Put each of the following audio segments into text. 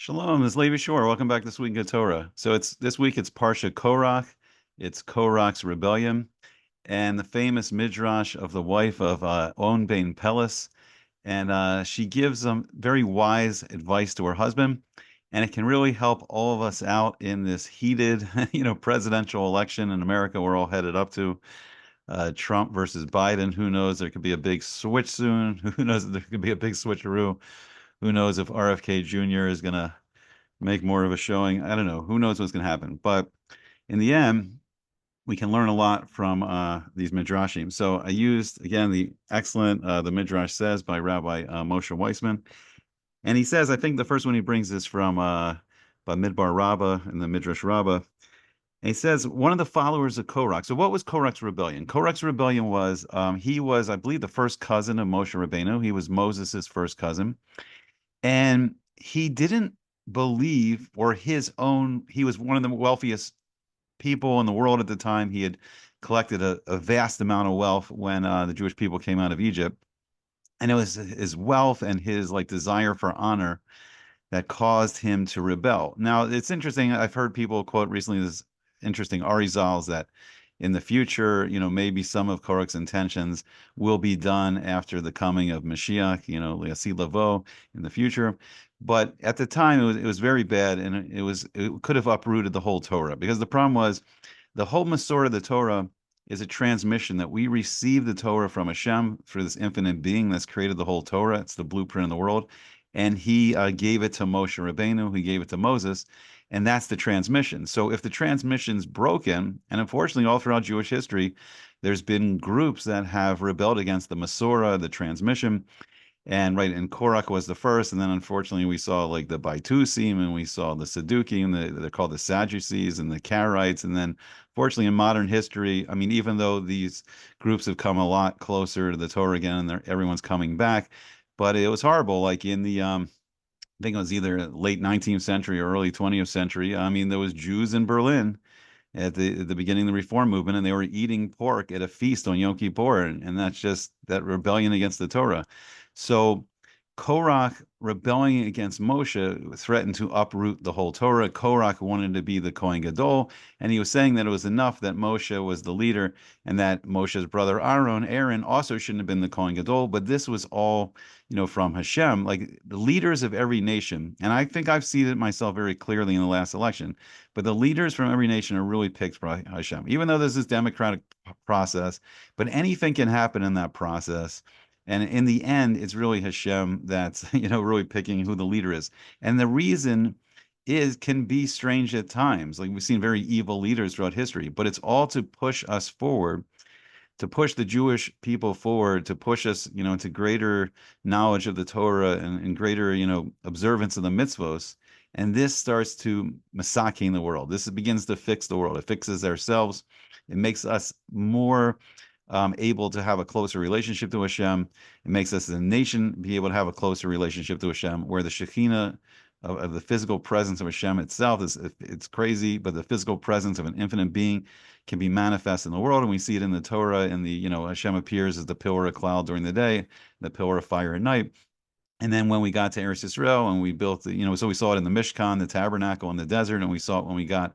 Shalom, this is Levi Shore. Welcome back to Sweet&GoodTorah. So it's this week it's Parsha Korach. It's Korach's rebellion and the famous midrash of the wife of Onn ben Peles. And she gives some very wise advice to her husband, and it can really help all of us out in this heated, presidential election in America we're all headed up to. Trump versus Biden. Who knows? There could be a big switch soon. Who knows? There could be a big switcheroo. Who knows if RFK Jr. is gonna make more of a showing. I don't know. Who knows what's going to happen? But in the end, we can learn a lot from these midrashim. So I used again the excellent the midrash says by Rabbi Moshe Weissman, and he says I think the first one he brings is from by Midbar Rabbah in the Midrash Rabbah. And he says one of the followers of Korach. So what was Korach's rebellion? Korach's rebellion was he was, I believe, the first cousin of Moshe Rabbeinu. He was Moses's first cousin, and he didn't believe, or his own, he was one of the wealthiest people in the world at the time. He had collected a vast amount of wealth when the Jewish people came out of Egypt. And it was his wealth and his like desire for honor that caused him to rebel. Now, it's interesting. I've heard people quote recently this interesting Arizals that in the future, maybe some of Korach's intentions will be done after the coming of Mashiach, L'Asi Lavo in the future. But at the time, it was very bad, and it could have uprooted the whole Torah, because the problem was the whole Masorah of the Torah is a transmission that we receive the Torah from Hashem through this infinite being that's created the whole Torah. It's the blueprint of the world. And he gave it to Moshe Rabbeinu, he gave it to Moses, and that's the transmission. So if the transmission's broken, and unfortunately all throughout Jewish history, there's been groups that have rebelled against the Masorah, the transmission, and Korach was the first, and then unfortunately we saw like the Baitusim, and we saw the Sadducees, and they're called the Sadducees, and the Karaites, and then fortunately in modern history, I mean, even though these groups have come a lot closer to the Torah again, and everyone's coming back, but it was horrible. Like in the I think it was either late 19th century or early 20th century. I mean, there was Jews in Berlin at the beginning of the Reform movement, and they were eating pork at a feast on Yom Kippur, and that's just that rebellion against the Torah. So Korach rebelling against Moshe threatened to uproot the whole Torah. Korach wanted to be the Kohen Gadol, and he was saying that it was enough that Moshe was the leader, and that Moshe's brother Aaron also shouldn't have been the Kohen Gadol. But this was all, from Hashem, like the leaders of every nation. And I think I've seen it myself very clearly in the last election. But the leaders from every nation are really picked by Hashem, even though this is democratic process. But anything can happen in that process. And in the end, it's really Hashem that's, really picking who the leader is. And the reason can be strange at times. Like we've seen very evil leaders throughout history, but it's all to push us forward, to push the Jewish people forward, to push us, into greater knowledge of the Torah and greater, observance of the mitzvos. And this starts to masaking the world. This begins to fix the world. It fixes ourselves. It makes us more able to have a closer relationship to Hashem. It makes us as a nation be able to have a closer relationship to Hashem, where the Shekhinah of the physical presence of Hashem itself it's crazy, but the physical presence of an infinite being can be manifest in the world, and we see it in the Torah. And Hashem appears as the pillar of cloud during the day, the pillar of fire at night. And then when we got to Eretz Yisrael and we built so we saw it in the Mishkan, the tabernacle in the desert, and we saw it when we got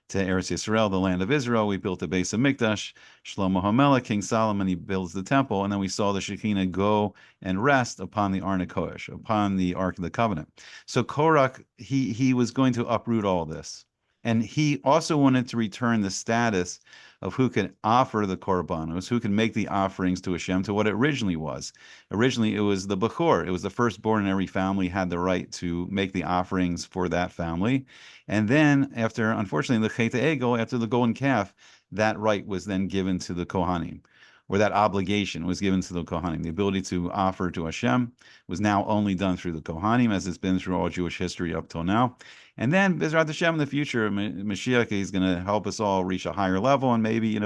to Eretz Yisrael, the land of Israel. We built the base of Mikdash. Shlomo HaMelech, King Solomon, he builds the temple, and then we saw the Shekinah go and rest upon the Ark HaKodesh, upon the Ark of the Covenant. So Korach, he was going to uproot all this. And he also wanted to return the status of who could offer the korbanos, who could make the offerings to Hashem, to what it originally was. Originally, it was the Bechor. It was the firstborn in every family had the right to make the offerings for that family. And then after, unfortunately, the Chet Egel, after the golden calf, that right was then given to the Kohanim, or that obligation was given to the Kohanim. The ability to offer to Hashem was now only done through the Kohanim, as it's been through all Jewish history up till now. And then, Bezrat Hashem, in the future, Mashiach is going to help us all reach a higher level. And maybe,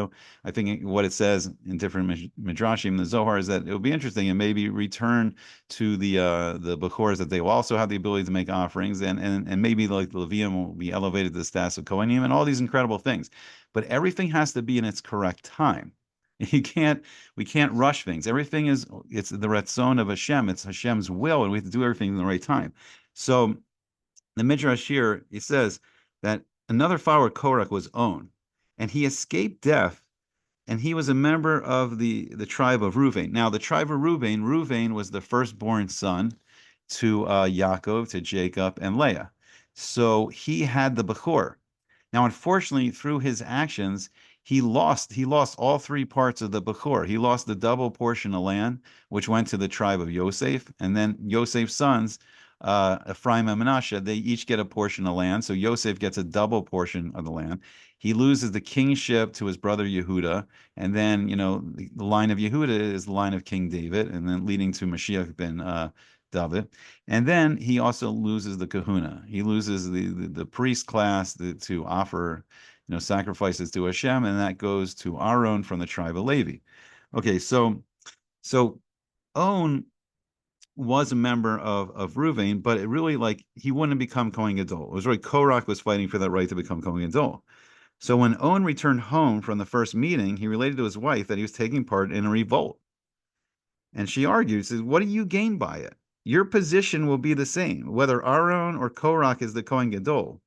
I think what it says in different midrashim, the Zohar, is that it will be interesting and maybe return to the Bechors, that they will also have the ability to make offerings, and maybe like the Levium will be elevated to the status of Kohanim, and all these incredible things. But everything has to be in its correct time. We can't rush things. Everything it's the Ratzon of Hashem. It's Hashem's will, and we have to do everything in the right time. So The Midrash here, he says that another follower of Korach was On, and he escaped death, and he was a member of the tribe of Reuven. Now, the tribe of Reuven was the firstborn son to Yaakov, to Jacob, and Leah. So he had the Bechor. Now, unfortunately, through his actions, he lost all three parts of the Bechor. He lost the double portion of land, which went to the tribe of Yosef, and then Yosef's sons, Ephraim and Manasseh, they each get a portion of land. So Yosef gets a double portion of the land. He loses the kingship to his brother Yehuda, and then the line of Yehuda is the line of King David, and then leading to Mashiach ben David. And then he also loses the kahuna. He loses the priest class to offer, sacrifices to Hashem, and that goes to Aaron from the tribe of Levi. Okay, so On was a member of Reuven, but it really, like, he wouldn't become Kohen Gadol. It was really Korach was fighting for that right to become Kohen Gadol. So when On returned home from the first meeting, he related to his wife that he was taking part in a revolt. And she argued, says, "What do you gain by it? Your position will be the same, whether Aaron or Korach is the Kohen Gadol."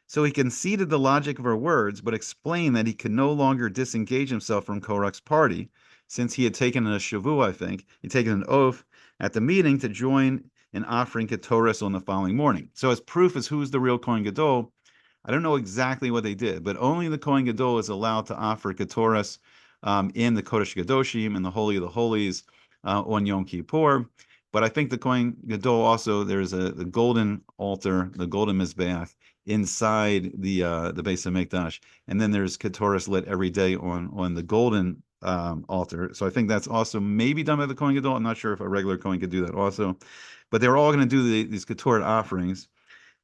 So he conceded the logic of her words, but explained that he could no longer disengage himself from Korach's party, since he had taken a shavu, I think, he'd taken an oath at the meeting to join in offering Ketores on the following morning. So as proof as who's the real Kohen Gadol, I don't know exactly what they did, but only the Kohen Gadol is allowed to offer Ketores in the Kodesh Kadoshim, in the Holy of the Holies, on Yom Kippur. But I think the Kohen Gadol also, there's the golden altar, the golden Mizbeach, inside the Beis Hamikdash, and then there's Ketores lit every day on the golden altar. So I think that's also maybe done by the Kohen Gadol. I'm not sure if a regular Kohen could do that also, but they're all going to do these Ketoret offerings,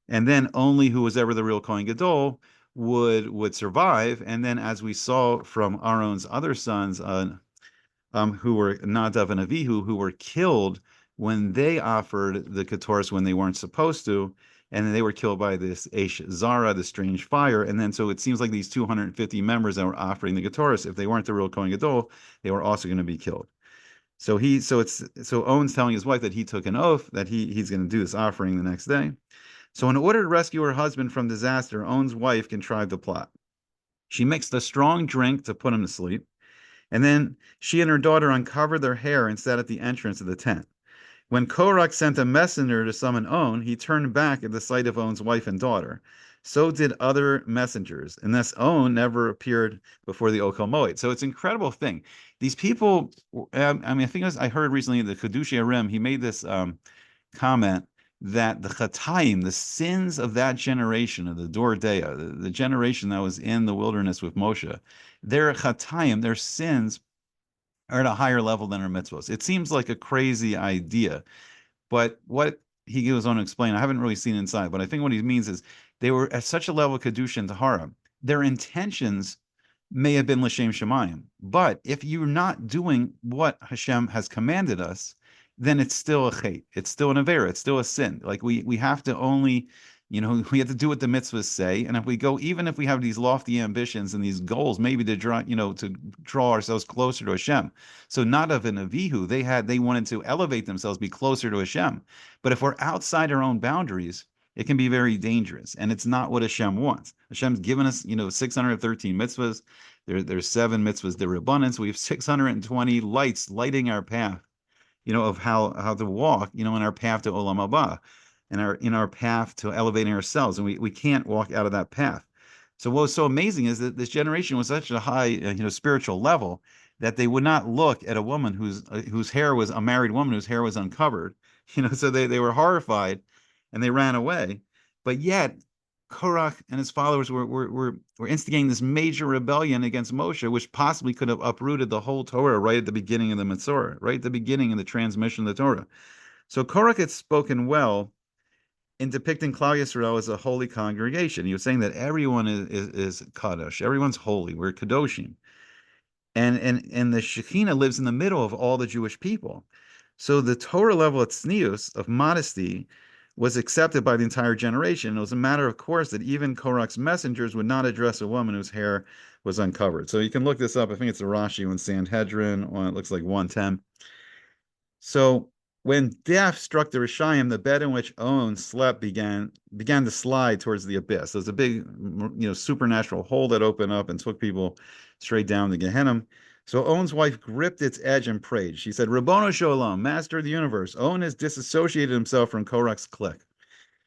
and then only who was ever the real Kohen Gadol would survive. And then, as we saw from Aaron's other sons, who were Nadav and Avihu, who were killed when they offered the Ketores when they weren't supposed to, and then they were killed by this Eish Zara, the strange fire. And then so it seems like these 250 members that were offering the Ketores, if they weren't the real Kohen Gadol, they were also going to be killed. So Owen's telling his wife that he took an oath that he's going to do this offering the next day. So in order to rescue her husband from disaster, Owen's wife contrived the plot. She mixed a strong drink to put him to sleep, and then she and her daughter uncovered their hair and sat at the entrance of the tent. When Korach sent a messenger to summon On, he turned back at the sight of On's wife and daughter. So did other messengers, and thus On never appeared before the Okel Moed. So it's an incredible thing. These people, I think I heard recently the Chedushei Arim, he made this comment that the Chataim, the sins of that generation, of the Dor Deah, the generation that was in the wilderness with Moshe, their Chataim, their sins are at a higher level than our mitzvos. It seems like a crazy idea, but what he goes on to explain, I haven't really seen inside, but I think what he means is they were at such a level of Kedusha and Tahara. Their intentions may have been L'Shem Shemayim, but if you're not doing what Hashem has commanded us, then it's still a chait. It's still an avera. It's still a sin. Like we have to only, we have to do what the mitzvahs say. And if we go, even if we have these lofty ambitions and these goals, maybe to draw ourselves closer to Hashem. So Nadav and Avihu, they wanted to elevate themselves, be closer to Hashem. But if we're outside our own boundaries, it can be very dangerous, and it's not what Hashem wants. Hashem's given us, 613 mitzvahs. There's 7 mitzvahs, they're abundance. We have 620 lights lighting our path, of how to walk, in our path to Olam Haba, and in our path to elevating ourselves, and we can't walk out of that path. So what was so amazing is that this generation was such a high, spiritual level that they would not look at a woman whose hair was a married woman whose hair was uncovered, so they were horrified, and they ran away. But yet, Korach and his followers were instigating this major rebellion against Moshe, which possibly could have uprooted the whole Torah right at the beginning of the Mitzvah, right at the beginning of the transmission of the Torah. So Korach had spoken well in depicting Klal Yisrael as a holy congregation. He was saying that everyone is Kadosh, everyone's holy, we're Kadoshim. And the Shekhinah lives in the middle of all the Jewish people. So the Torah level of tznius, of modesty, was accepted by the entire generation. It was a matter of course that even Korach's messengers would not address a woman whose hair was uncovered. So you can look this up. I think it's a Rashi on Sanhedrin, it looks like 110. So When death struck the Rishayim, the bed in which On slept began to slide towards the abyss. There's a big, supernatural hole that opened up and took people straight down to Gehenna. So On's wife gripped its edge and prayed. She said, Rabbono Sholom, Master of the universe, On has disassociated himself from Korach's clique.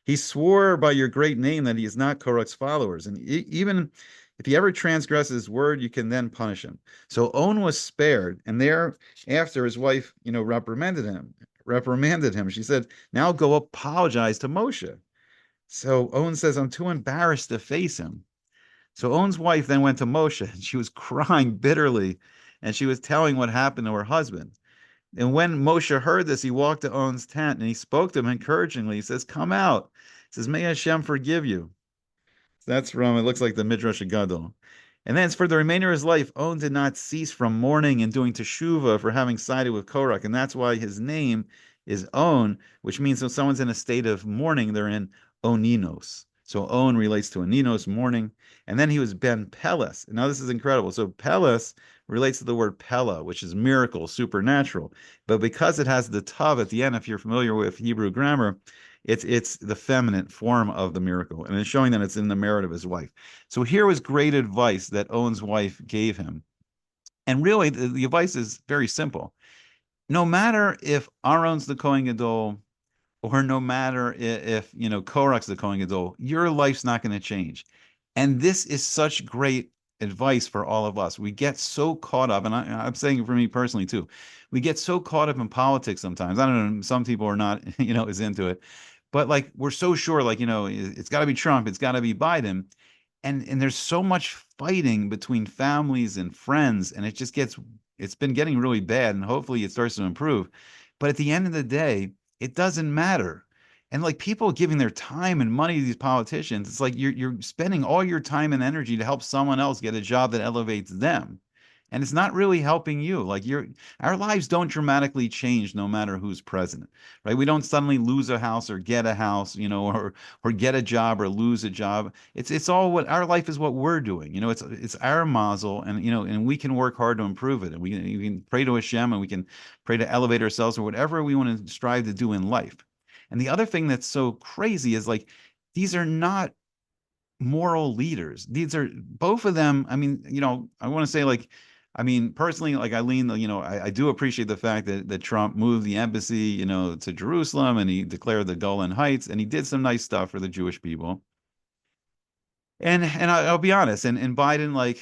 He swore by your great name that he is not Korach's followers, and even if he ever transgresses his word, you can then punish him. So On was spared, and thereafter his wife, reprimanded him. She said, "Now go apologize to Moshe." So On says, "I'm too embarrassed to face him." So On's wife then went to Moshe, and she was crying bitterly, and she was telling what happened to her husband. And when Moshe heard this, he walked to On's tent and he spoke to him encouragingly. He says, "Come out." He says, "May Hashem forgive you." That's from, it looks like the Midrash Gadol. And then as for the remainder of his life, On did not cease from mourning and doing teshuvah for having sided with Korach. And that's why his name is On, which means when someone's in a state of mourning, they're in Oninos. So On relates to Oninos, mourning. And then he was Ben Peles. Now this is incredible. So Peles relates to the word Pella, which is miracle, supernatural. But because it has the tav at the end, if you're familiar with Hebrew grammar, it's the feminine form of the miracle, and it's showing that it's in the merit of his wife. So here was great advice that On's wife gave him. And really, the advice is very simple. No matter if Aaron's the Kohen Gadol, or no matter if Korach's the Kohen Gadol, your life's not going to change. And this is such great advice for all of us. We get so caught up, and I'm saying it for me personally too. We get so caught up in politics sometimes. I don't know, some people are not, as into it, but like we're so sure, like, it's got to be Trump, it's got to be Biden, and there's so much fighting between families and friends, and it's been getting really bad, and hopefully it starts to improve. But at the end of the day, it doesn't matter. And like people giving their time and money to these politicians, it's like you're spending all your time and energy to help someone else get a job that elevates them. And it's not really helping you. Like our lives don't dramatically change no matter who's president, right? We don't suddenly lose a house or get a house, or get a job or lose a job. It's all what our life is, what we're doing. It's our mazel, and we can work hard to improve it. And we can pray to Hashem, and we can pray to elevate ourselves or whatever we want to strive to do in life. And the other thing that's so crazy is like these are not moral leaders. These are both of them. I mean, I want to say like, I mean, personally, like I lean, I do appreciate the fact that Trump moved the embassy, to Jerusalem, and he declared the Golan Heights, and he did some nice stuff for the Jewish people. And I'll be honest, and Biden, like,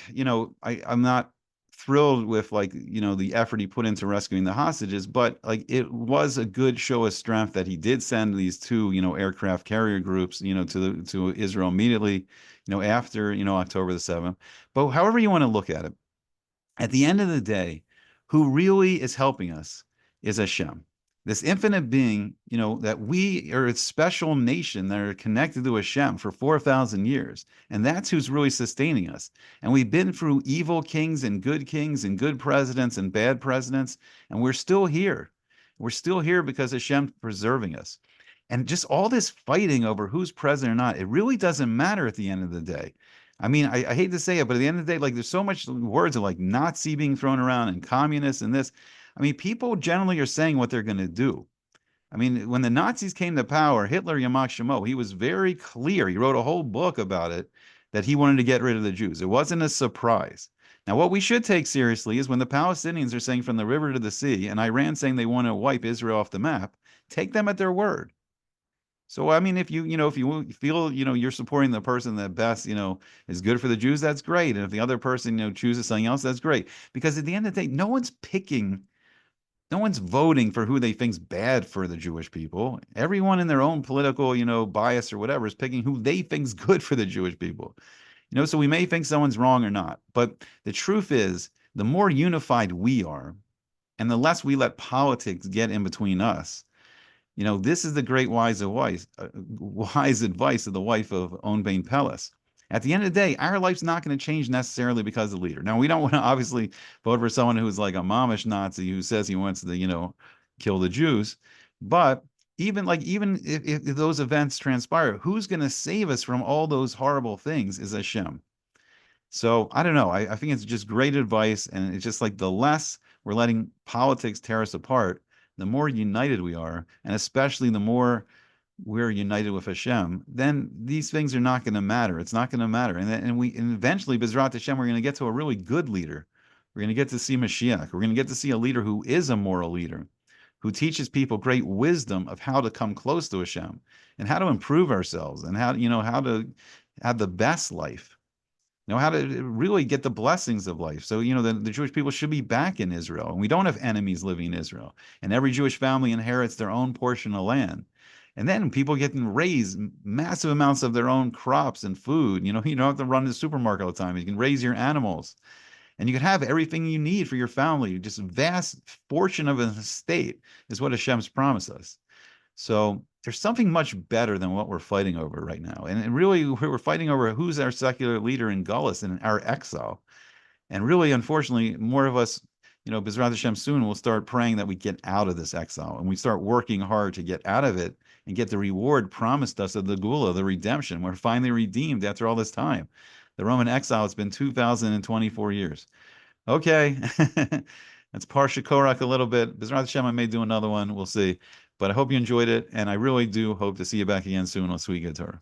I'm not thrilled with like, the effort he put into rescuing the hostages, but like it was a good show of strength that he did send these two, aircraft carrier groups, to Israel immediately, after, October the 7th. But however you want to look at it, at the end of the day, who really is helping us is Hashem. This infinite being, that we are a special nation that are connected to Hashem for 4,000 years. And that's who's really sustaining us. And we've been through evil kings and good presidents and bad presidents, and we're still here. We're still here because Hashem's preserving us. And just all this fighting over who's president or not, it really doesn't matter at the end of the day. I mean, I hate to say it, but at the end of the day, like there's so much words of like Nazi being thrown around and communist and this. I mean, people generally are saying what they're going to do. I mean, when the Nazis came to power, Hitler, Yamach Shemo, he was very clear. He wrote a whole book about it, that he wanted to get rid of the Jews. It wasn't a surprise. Now, what we should take seriously is when the Palestinians are saying from the river to the sea, and Iran saying they want to wipe Israel off the map, take them at their word. So, I mean, if if you feel, you're supporting the person that best, is good for the Jews, that's great. And if the other person, chooses something else, that's great. Because at the end of the day, no one's voting for who they think's bad for the Jewish people. Everyone in their own political, bias or whatever is picking who they think's good for the Jewish people. So we may think someone's wrong or not, but the truth is, the more unified we are, and the less we let politics get in between us, this is the great wise advice of the wife of On Ben Peles. At the end of the day, our life's not going to change necessarily because of the leader. Now, we don't want to obviously vote for someone who's like a mamish Nazi who says he wants to, kill the Jews. But even if those events transpire, who's going to save us from all those horrible things is Hashem. So I don't know. I think it's just great advice. And it's just like the less we're letting politics tear us apart, the more united we are, and especially the more we're united with Hashem, then these things are not going to matter. It's not going to matter. And eventually, Bezrat Hashem, we're going to get to a really good leader. We're going to get to see Mashiach. We're going to get to see a leader who is a moral leader, who teaches people great wisdom of how to come close to Hashem and how to improve ourselves and how to have the best life, how to really get the blessings of life. So, the Jewish people should be back in Israel, and we don't have enemies living in Israel. And every Jewish family inherits their own portion of land. And then people get to raise massive amounts of their own crops and food. You don't have to run to the supermarket all the time. You can raise your animals, and you can have everything you need for your family. Just a vast fortune of an estate is what Hashem's promised us. So there's something much better than what we're fighting over right now. And really, we're fighting over who's our secular leader in Gullus and our exile. And really, unfortunately, more of us, B'ezrat Hashem, soon will start praying that we get out of this exile and we start working hard to get out of it and get the reward promised us of the Gula, the redemption. We're finally redeemed after all this time. The Roman exile, it's been 2,024 years. Okay. That's Parsha Korach a little bit. B'ezrat Hashem, I may do another one. We'll see. But I hope you enjoyed it, and I really do hope to see you back again soon on Sweet Good Torah.